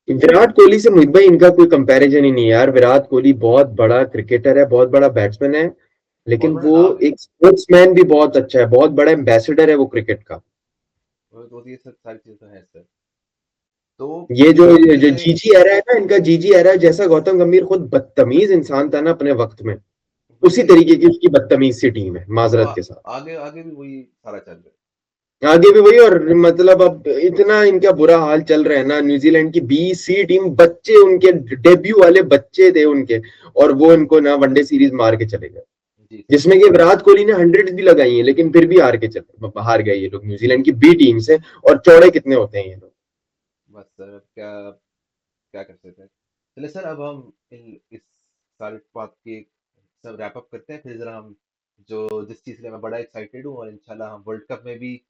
Speaker 1: विराट कोहली से मोहित भाई इनका कोई कंपैरिजन ही नहीं है यार। विराट कोहली बहुत बड़ा क्रिकेटर है, बहुत बड़ा बैट्समैन है,
Speaker 2: बहुत
Speaker 1: लेकिन
Speaker 2: बड़ा
Speaker 1: वो
Speaker 2: नाम है।
Speaker 1: एक स्पोर्ट्समैन भी बहुत अच्छा है, बहुत बड़ा एम्बेसडर है वो क्रिकेट का।
Speaker 2: तो ये सब सारी चीजें तो हैं सर। तो
Speaker 1: ये जो
Speaker 2: इसी वजह
Speaker 1: जो
Speaker 2: से
Speaker 1: जीजी एरा है ना, इनका जीजी एरा, जैसा गौतम गंभीर खुद बदतमीज इंसान था ना अपने वक्त में,
Speaker 2: वही
Speaker 1: उसी
Speaker 2: है।
Speaker 1: तरीके की उसकी बदतमीज सी टीम है,
Speaker 2: तो
Speaker 1: माजरत के साथ।
Speaker 2: आगे आगे भी वही सारा चल रहा
Speaker 1: आगे भी वही। और मतलब अब इतना इनका बुरा हाल चल रहा है ना, न्यूजीलैंड की बीसी टीम, बच्चे उनके डेब्यू वाले बच्चे थे उनके, और वो इनको ना वनडे सीरीज मार के चले गए,
Speaker 2: है। जी सर।
Speaker 1: जिसमें कि विराट कोहली ने 100 भी लगाई है, लेकिन फिर भी हार गए ये लोग न्यूजीलैंड की बी टीम से। और चौड़े कितने होते हैं ये लोग।
Speaker 2: बस सर, अब क्या क्या कर सकते हैं। चलिए सर, अब हम इस सारी बात की सब रैप अप करते हैं, फिर जरा हम जो जिस चीज़ के लिए मैं बड़ा एक्साइटेड हूँ, और इंशाल्लाह हम वर्ल्ड कप में भी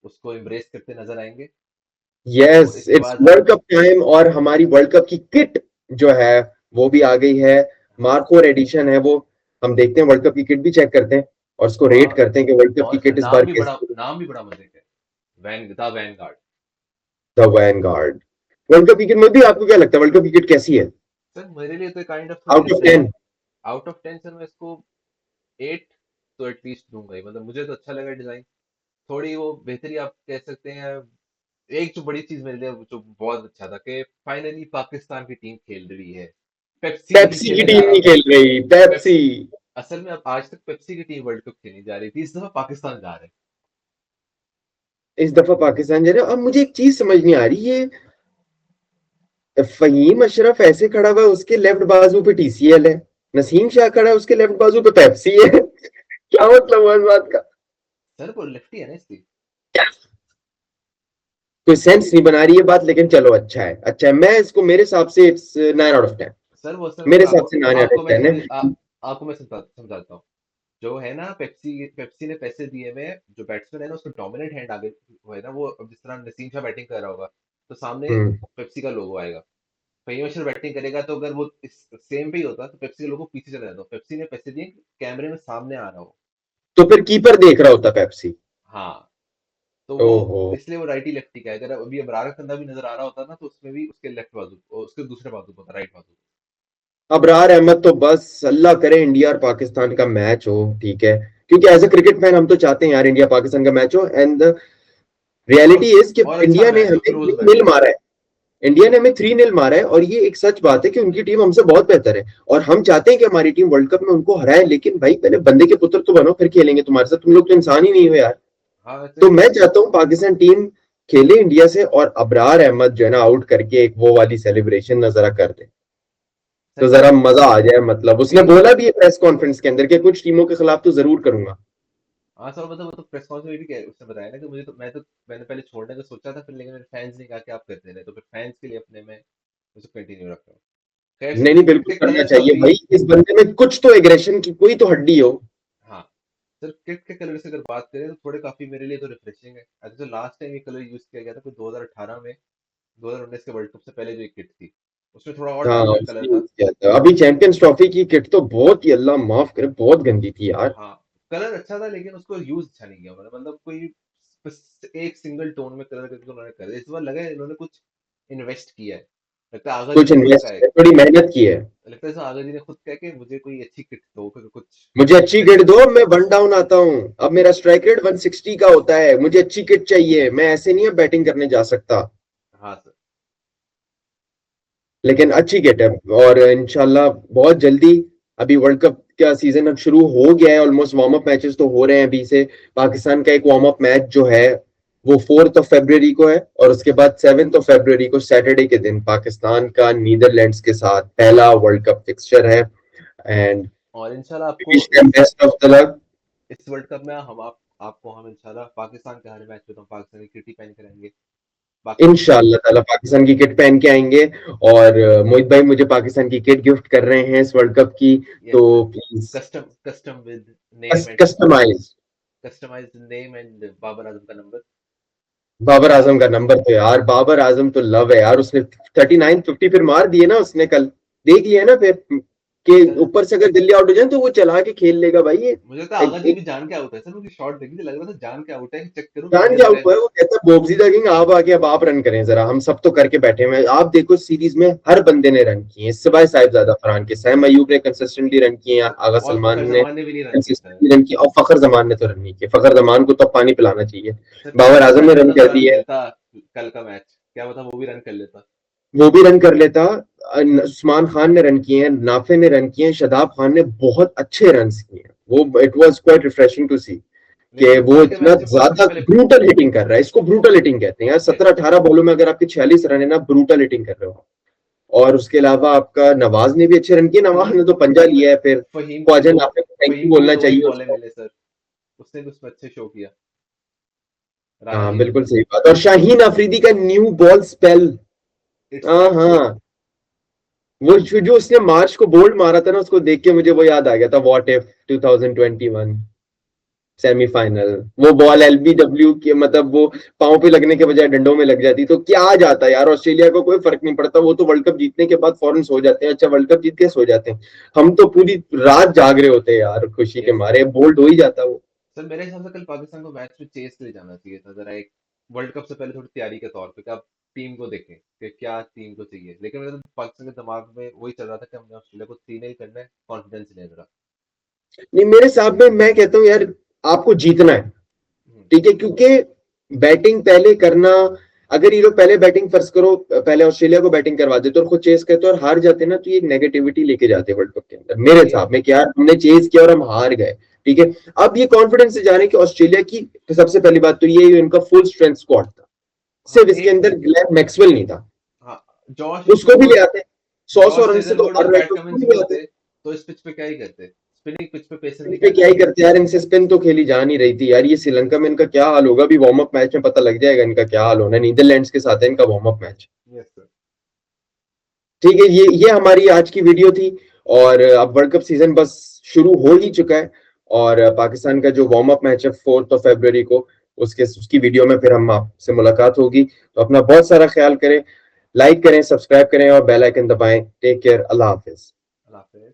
Speaker 2: उसको एम्ब्रेस करते नजर आएंगे। तो
Speaker 1: यस,
Speaker 2: इसके
Speaker 1: इट्स
Speaker 2: बाद
Speaker 1: वर्ल्ड
Speaker 2: हम
Speaker 1: कप टाइम, और हमारी वर्ल्ड कप की किट जो है वो भी आ गई है।
Speaker 2: हाँ
Speaker 1: मार्क 4 एडिशन है वो। हम देखते हैं, वर्ल्ड कप की किट भी चेक करते हैं, और उसको रेट
Speaker 2: और
Speaker 1: करते हैं कि वर्ल्ड कप की
Speaker 2: और इसका
Speaker 1: किट इस बार
Speaker 2: नाम भी बड़ा मजे का है, vanguard.
Speaker 1: The vanguard. World cup की किट में भी आपको क्या लगता है, वर्ल्ड कप की किट कैसी है?
Speaker 2: सर मेरे लिए तो काइंड ऑफ थोड़ी
Speaker 1: out of
Speaker 2: different.
Speaker 1: 10?
Speaker 2: Out of 10 sir मैं इसको 8 तो एटलीस्ट दूंगा ही। मतलब मुझे तो अच्छा लगा डिजाइन, थोड़ी वो बेहतरी आप कह सकते हैं। एक जो बड़ी चीज मेरे लिए जो बहुत अच्छा था कि फाइनली पाकिस्तान की टीम खेल रही है, पेप्सी नहीं
Speaker 1: पेप्सी की
Speaker 2: खेलने जा
Speaker 1: टीम
Speaker 2: रही।
Speaker 1: नहीं खेल रही, पेप्सी।
Speaker 2: पेप्सी, असल में अब आज तक पेप्सी की टीम वर्ल्ड कप खेलने जा रही थी, इस दफा पाकिस्तान जा रहा है।
Speaker 1: इस दफा पाकिस्तान जा रहे हैं। अब मुझे एक चीज समझ नहीं आ रही, ये फहीम अशरफ ऐसे खड़ा हुआ है, उसके लेफ्ट बाजू पे टीसीएल है। नसीम शाह खड़ा है, उसके लेफ्ट बाजू पे पेप्सी है। क्या मतलब हुआ इस बात का?
Speaker 2: सर वो लेफ्टी है ना इसकी।
Speaker 1: कोई सेंस नहीं बना रही है बात, लेकिन चलो अच्छा है, अच्छा है। मैं इसको, मेरे हिसाब से इट्स 9 आउट ऑफ 10।
Speaker 2: सर वो असल में
Speaker 1: मेरे
Speaker 2: सर
Speaker 1: हिसाब
Speaker 2: आपको
Speaker 1: से 9 आउट ऑफ
Speaker 2: आपको मैं
Speaker 1: 10
Speaker 2: थोड़ी
Speaker 1: है।
Speaker 2: आपको मैं समझाता हूँ। जो है ना, पेप्सी पेप्सी ने पैसे दिए हुए हैं, जो बैट्समैन है ना उसको डोमिनेट हैंड आगे वो है ना, वो अब जिस तरह नसीम शाह बैटिंग कर रहा होगा तो सामने
Speaker 1: हम्म।
Speaker 2: पेप्सी का लोगो आएगा। फहीम अशरफ बैटिंग करेगा तो अगर वो इस सेम पे ही होता तो पेप्सी का लोगो पीछे चला जाता। पेप्सी ने पैसे दिए कि कैमरे में सामने आ रहा हो।
Speaker 1: तो फिर कीपर देख रहा होता पेप्सी।
Speaker 2: हाँ, तो वो
Speaker 1: ओहो।
Speaker 2: इसलिए वो राइटी लेफ्टी का है। अगर अभी अबरार का कंधा भी नजर आ रहा होता ना तो उसमें भी उसके लेफ्ट बाजू और उसके दूसरे बाजू पर होता, राइट बाजू।
Speaker 1: अबरार अहमद तो बस अल्लाह करे इंडिया और पाकिस्तान का मैच हो, ठीक है। क्योंकि एज अ क्रिकेट फैन हम तो चाहते हैं यार इंडिया पाकिस्तान का मैच हो। एंड द
Speaker 2: और
Speaker 1: रियलिटी इज कि
Speaker 2: और अच्छा
Speaker 1: इंडिया ने
Speaker 2: मैच हो,
Speaker 1: हमें
Speaker 2: क्लोज
Speaker 1: थ्री
Speaker 2: मैच
Speaker 1: नील
Speaker 2: हो।
Speaker 1: मारा है। इंडिया ने हमें 3-0 मारा है, और ये एक सच बात है कि उनकी टीम हमसे बहुत बेहतर है, और हम चाहते हैं कि हमारी टीम वर्ल्ड कप में उनको हराए। लेकिन भाई पहले बंदे के पुत्र तो बनो, फिर खेलेंगे तुम्हारे साथ। तुम लोग तो इंसान ही नहीं हो यार।
Speaker 2: हाँ वैसे
Speaker 1: तो मैं चाहता हूँ पाकिस्तान टीम खेले इंडिया से, और अबरार अहमद जो है ना आउट करके एक वो वाली सेलिब्रेशन नजरा कर दे, तो
Speaker 2: सर
Speaker 1: जरा मजा आ जाए। मतलब उसने
Speaker 2: मेरी
Speaker 1: बोला भी है प्रेस कॉन्फ्रेंस के अंदर कि कुछ टीमों के खिलाफ तो जरूर करूंगा।
Speaker 2: हाँ सर, मतलब वो तो प्रेस कॉन्फ्रेंस में भी उसने बताया ना कि मुझे तो मैंने पहले छोड़ने का सोचा था, फिर लेकिन मेरे फैंस ने कहा कि आप करते रहे, तो फिर फैंस के लिए अपने में उसे कंटिन्यू रख रहा हूँ। खैर सर,
Speaker 1: नहीं नहीं,
Speaker 2: किट
Speaker 1: बिल्कुल
Speaker 2: के
Speaker 1: करना
Speaker 2: कलर्स
Speaker 1: चाहिए
Speaker 2: अभी।
Speaker 1: भाई, इस बंदे में कुछ तो एग्रेशन की कोई तो हड्डी हो।
Speaker 2: हाँ सर, किट के कलर से अगर बात करें तो थोड़े काफी मेरे लिए तो रिफ्रेशिंग है। अच्छा, तो लास्ट टाइम ये कलर यूज किया गया था कोई 2018 में, 2019 के वर्ल्ड कप से पहले जो एक किट थी, उसमें थोड़ा और
Speaker 1: हाँ,
Speaker 2: डार्कर कलर
Speaker 1: उसने
Speaker 2: था।
Speaker 1: यूज किया था। अभी चैंपियंस ट्रॉफी की किट तो बहुत ही, अल्लाह माफ करे, बहुत गंदी थी यार।
Speaker 2: हाँ, कलर अच्छा था लेकिन उसको यूज अच्छा नहीं किया उन्होंने, मतलब कोई एक सिंगल टोन में कलर करके उन्होंने कर दिया। इस बार लगा है इन्होंने कुछ इन्वेस्ट किया है। लगता है आगा जी
Speaker 1: कुछ
Speaker 2: ने खुद
Speaker 1: इन्वेस्ट
Speaker 2: कहा है,
Speaker 1: किया, थोड़ी मेहनत की है।
Speaker 2: लगता है इसमें आगा जी ने खुद कहा कि मुझे कोई अच्छी किट दो, क्योंकि कुछ
Speaker 1: मुझे अच्छी
Speaker 2: अच्छे
Speaker 1: किट
Speaker 2: से।
Speaker 1: दो, मैं वन डाउन आता हूँ। अब मेरा स्ट्राइक रेट 160 का होता है, मुझे अच्छी किट चाहिए, मैं ऐसे नहीं अब बैटिंग करने जा सकता।
Speaker 2: हाँ सर।
Speaker 1: लेकिन अच्छी किट है, और इंशाल्लाह बहुत जल्दी, अभी वर्ल्ड कप का सीजन अब शुरू हो गया है, ऑलमोस्ट वार्म अप मैचेस तो हो रहे हैं अभी से। पाकिस्तान का एक वार्म अप मैच जो है वो 4 को है, और उसके बाद 7 को सैटरडे के दिन पाकिस्तान का नीदरलैंड्स के साथ पहला वर्ल्ड कप फिक्सचर है। एंड
Speaker 2: और इंशाल्लाह आपको
Speaker 1: wish them best of the luck.
Speaker 2: इस वर्ल्ड कप में आपको हम इंशाल्लाह पाकिस्तान के हर मैच में तो हम पाकिस्तान की किट ही पहन के रहेंगे। बाकी
Speaker 1: इंशाअल्लाह ताला पाकिस्तान की किट पहन के आएंगे। और मोहित भाई मुझे पाकिस्तान की किट गिफ्ट कर रहे हैं इस वर्ल्ड कप की,
Speaker 2: यस
Speaker 1: तो
Speaker 2: sir,
Speaker 1: please
Speaker 2: custom custom with name and
Speaker 1: customise.
Speaker 2: Customised name and Babar Azam का नंबर।
Speaker 1: बाबर आजम का नंबर, तो यार बाबर आजम तो लव है यार, उसने 39 50 फिर मार दिए ना उसने कल। देख लिया ना फिर, कि
Speaker 2: सर
Speaker 1: ऊपर से अगर दिल्ली आउट हो जाए तो वो चला के खेल लेगा भाई ये।
Speaker 2: मुझे तो आगा जी भी जान के आउट है सर, उनकी शॉट देखी थी, लग रहा था जान के आउट है कि चेक करूं
Speaker 1: जान
Speaker 2: कितने
Speaker 1: क्या
Speaker 2: हो गए।
Speaker 1: हुआ है, वो कहता है बोबजीदा किंग आप आके अब आप रन करें जरा, हम सब तो करके बैठे हुए हैं। आप देखो सीरीज में हर बंदे ने रन किए, सिवाय साहिबजादा फरहान के। सैम अयूब ने कंसिस्टेंटली रन किए हैं, आगा
Speaker 2: और
Speaker 1: सलमान
Speaker 2: फखर
Speaker 1: ने
Speaker 2: जमान ने भी नहीं रन किए सर।
Speaker 1: कंसिस्टेंटली रन किए, और फखर जमान ने तो रन नहीं किए। फखर जमान को तो अब पानी पिलाना चाहिए।
Speaker 2: सर
Speaker 1: बाबर
Speaker 2: क्या
Speaker 1: आजम ने रन
Speaker 2: पता तो
Speaker 1: कर
Speaker 2: रन
Speaker 1: दिए,
Speaker 2: लेता कल का मैच, क्या पता वो भी रन कर लेता।
Speaker 1: वो भी रन कर लेता। उस्मान खान ने रन किए हैं, नाफे ने रन किए हैं, शदाब खान ने बहुत अच्छे रन किए हैं। वो it was quite refreshing to see
Speaker 2: नहीं
Speaker 1: कि
Speaker 2: सर,
Speaker 1: वो
Speaker 2: कल के
Speaker 1: इतना
Speaker 2: मैच में सबसे
Speaker 1: ज्यादा
Speaker 2: पहले।
Speaker 1: ब्रूटल हिटिंग कर रहा है। इसको ब्रूटल हिटिंग कहते हैं यार,
Speaker 2: यस।
Speaker 1: 17 18 बॉलों में अगर आपके 46 रन है ना, ब्रूटल हिटिंग कर रहे हो। और उसके अलावा आपका नवाज ने भी अच्छे रन किए, नवाज
Speaker 2: फहीम
Speaker 1: ने तो पंजा लिया है फिर।
Speaker 2: फहीम की
Speaker 1: ख्वाजा
Speaker 2: दो
Speaker 1: नाफे को थैंक यू
Speaker 2: फहीम की भी
Speaker 1: बोलना
Speaker 2: दो ही
Speaker 1: चाहिए
Speaker 2: बॉलें
Speaker 1: उसको।
Speaker 2: मिले सर, उसने भी उसमें अच्छे शो किया, राना
Speaker 1: हाँ
Speaker 2: जी ने।
Speaker 1: बिल्कुल सही बात। और शाहीन अफरीदी का न्यू बॉल स्पेल।
Speaker 2: इट्स
Speaker 1: हाँ
Speaker 2: बैक।
Speaker 1: हाँ, वो जो उसने मार्च को बोल्ड मारा था ना, उसको देख के मुझे वो याद आ गया था, व्हाट इफ 2021 सेमीफाइनल। वो बॉल एलबीडब्ल्यू के मतलब वो पांव पे लगने के बजाय डंडों में लग जाती तो क्या आ जाता यार। ऑस्ट्रेलिया को कोई फर्क नहीं पड़ता, वो तो वर्ल्ड कप जीतने के बाद फौरन सो जाते हैं। अच्छा वर्ल्ड कप जीत के सो जाते हैं, हम तो पूरी रात जाग रहे होते हैं यार, खुशी के
Speaker 2: यस सर।
Speaker 1: मारे। बोल्ड हो ही जाता वो।
Speaker 2: सर मेरे हिसाब से कल पाकिस्तान को मैच में चेस ले जाना चाहिए था जरा, एक वर्ल्ड कप से पहले थोड़ी तैयारी के तौर पे, कि आप टीम को देखें कि क्या टीम को चाहिए। लेकिन मेरे तो पाकिस्तान के दिमाग में वही चल रहा था कि हमने ऑस्ट्रेलिया को 3 ही करना है, कॉन्फिडेंस ले जरा।
Speaker 1: नहीं मेरे हिसाब में मैं कहता हूँ यार, आपको जीतना है,
Speaker 2: हम्म,
Speaker 1: ठीक है, क्योंकि बैटिंग पहले करना, अगर ये लोग पहले बैटिंग फर्ज करो, पहले ऑस्ट्रेलिया को बैटिंग करवा देते और खुद चेस करते और हार जाते ना, तो ये नेगेटिविटी लेके जाते वर्ल्ड कप के अंदर मेरे
Speaker 2: ये
Speaker 1: हिसाब में, कि यार हमने चेस किया और हम हार गए। ठीक है, अब ये कॉन्फिडेंस से जा रहे हैं कि ऑस्ट्रेलिया की, तो सबसे पहली बात तो ये इनका फुल स्ट्रेंथ स्क्वाड था,
Speaker 2: हाँ
Speaker 1: सिर्फ इसके
Speaker 2: एक।
Speaker 1: अंदर ग्लेन मैक्सवेल नहीं था।
Speaker 2: हाँ, जॉश
Speaker 1: उसको भी
Speaker 2: हेजलवुड
Speaker 1: ले आते, 100 रन से तो
Speaker 2: हेजलवुड और
Speaker 1: हार रहे
Speaker 2: पैट
Speaker 1: थे, उसको
Speaker 2: कमिंस
Speaker 1: भी
Speaker 2: भी
Speaker 1: ले आते।
Speaker 2: होते तो इस पिच पे क्या ही करते, स्पिनिंग पिच पे पेसर
Speaker 1: इन
Speaker 2: नहीं
Speaker 1: पे
Speaker 2: क्या
Speaker 1: क्या ही
Speaker 2: करेंगे।
Speaker 1: करते यार, इनसे स्पिन तो खेली जा नहीं रही थी यार। ये श्रीलंका में इनका क्या हाल होगा, अभी वार्म अप मैच में पता लग जाएगा इनका क्या हाल होना है। नीदरलैंड्स के साथ है इनका warm up match.
Speaker 2: Yes sir.
Speaker 1: ठीक है, ये हमारी आज की वीडियो थी। और अब वर्ल्ड कप सीजन बस शुरू हो ही चुका है। और पाकिस्तान का जो वार्म अप मैच है 4 फरवरी को, उसकी वीडियो में फिर हम आपसे मुलाकात होगी। तो अपना बहुत सारा ख्याल करें, लाइक करें, सब्सक्राइब करें और बेल आइकन दबाएं। टेक केयर, अल्लाह हाफिज।
Speaker 2: अल्लाह हाफिज।